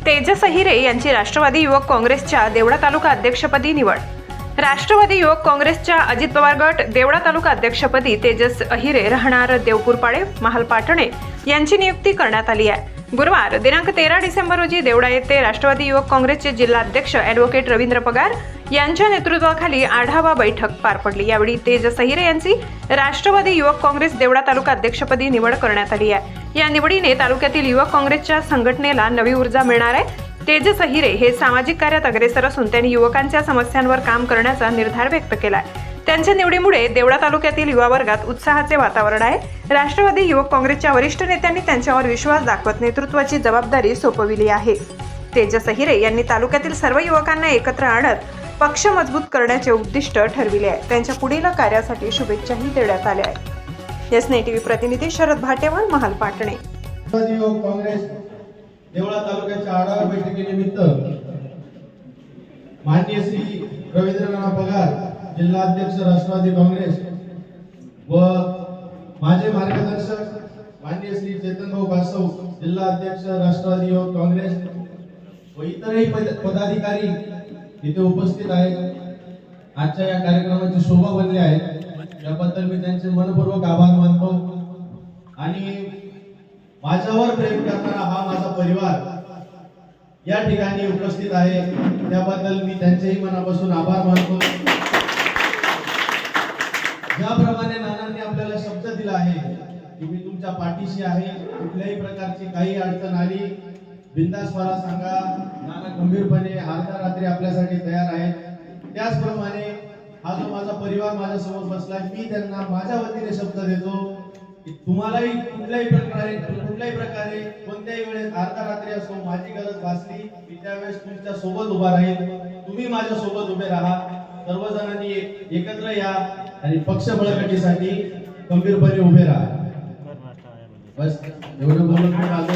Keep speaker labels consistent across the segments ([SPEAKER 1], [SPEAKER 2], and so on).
[SPEAKER 1] तेजस अहिरे यांची राष्ट्रवादी युवक काँग्रेसच्या देवळा तालुका अध्यक्षपदी निवड। राष्ट्रवादी युवक काँग्रेसच्या अजित पवार गट देवळा तालुका अध्यक्षपदी तेजस अहिरे राहणार देवपूरपाडे महालपाटणे यांची नियुक्ती करण्यात आली आहे। गुरुवार दिनांक 13 डिसेंबर रोजी देवळा येथे राष्ट्रवादी युवक काँग्रेसचे जिल्हाध्यक्ष ॲडव्होकेट रवींद्र पगार यांच्या नेतृत्वाखाली आढावा बैठक पार पडली। यावेळी तेजस अहिरे यांची राष्ट्रवादी युवक काँग्रेस देवळा तालुका अध्यक्षपदी निवड करण्यात आली आहे। या निवडीने तालुक्यातील युवक काँग्रेसच्या संघटनेला नवी ऊर्जा मिळणार आहे। तेजस अहिरे हे सामाजिक कार्यात अग्रेसर असून त्यांनी युवकांच्या समस्यांवर काम करण्याचा निर्धार व्यक्त केला आहे। त्यांच्या निवडीमुळे देवळा तालुक्यातील युवा वर्गात उत्साहाचे वातावरण आहे। राष्ट्रवादी युवक काँग्रेसच्या वरिष्ठ नेत्यांनी त्यांच्यावर विश्वास दाखवत नेतृत्वाची जबाबदारी सोपविली आहे। तेजस अहिरे यांनी तालुक्यातील सर्व युवकांना एकत्र आणत पक्ष मजबूत करण्याचे उद्दिष्ट ठरविले आहे। त्यांच्या पुढील कार्यासाठी शुभेच्छाही देण्यात आल्या आहेत। एसने टीव्ही प्रतिनिधी शरद भाटेवाल, महालपाटणे।
[SPEAKER 2] राष्ट्रवादी युवक काँग्रेस देवळा तालुक्याच्या आढावा बैठकीनिमित्त माननीय श्री रवींद्र पगार जिल्हाध्यक्ष राष्ट्रवादी काँग्रेस व माझे मार्गदर्शक माननीय श्री चेतनभाऊ बासव जिल्हाध्यक्ष राष्ट्रवादी युवक काँग्रेस व इतरही पदाधिकारी इथे उपस्थित आहेत। आजच्या या कार्यक्रमाची शोभा बनली आहे, याबद्दल मी त्यांचे मनपूर्वक आभार मानतो। आणि माझ्यावर प्रेम करणारा हा माझा परिवार या ठिकाणी उपस्थित आहे, त्याबद्दल मी त्यांचेही मनापासून आभार मानतो। ज्याप्रमाणे नानांनी आपल्याला शब्द दिला आहे की मी तुमच्या पाठीशी आहे, कुठल्याही प्रकारची काही अडचण आली बिंदास मला सांगा, नाना गंभीरपणे अर्ध्या रात्री आपल्यासाठी तयार आहेत। त्याचप्रमाणे हा जो माझा परिवार माझ्या समोर बसलाय, मी त्यांना माझ्या वतीने शब्द देतो की तुम्हालाही कुठल्याही प्रकारे कोणत्याही वेळेस अर्ध्या रात्री असो माझी गरज भासली मी त्यावेळेस तुमच्या सोबत उभा राहील। तुम्ही माझ्या सोबत उभे राहा, सर्वजणांनी एकत्र या आणि पक्ष बळकटीसाठी गंभीरपणे उभे राहा। बस एवढं बोलून मी माझं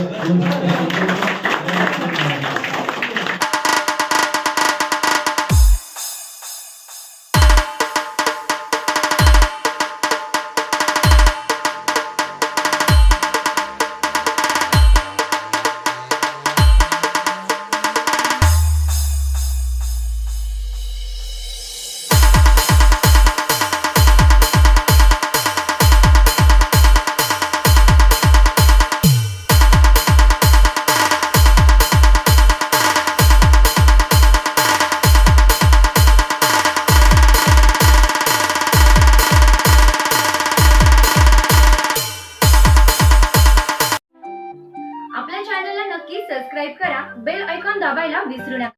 [SPEAKER 3] आपल्या चॅनलला नक्की सबस्क्राइब करा, बेल आयकॉन दाबायला विसरू नका।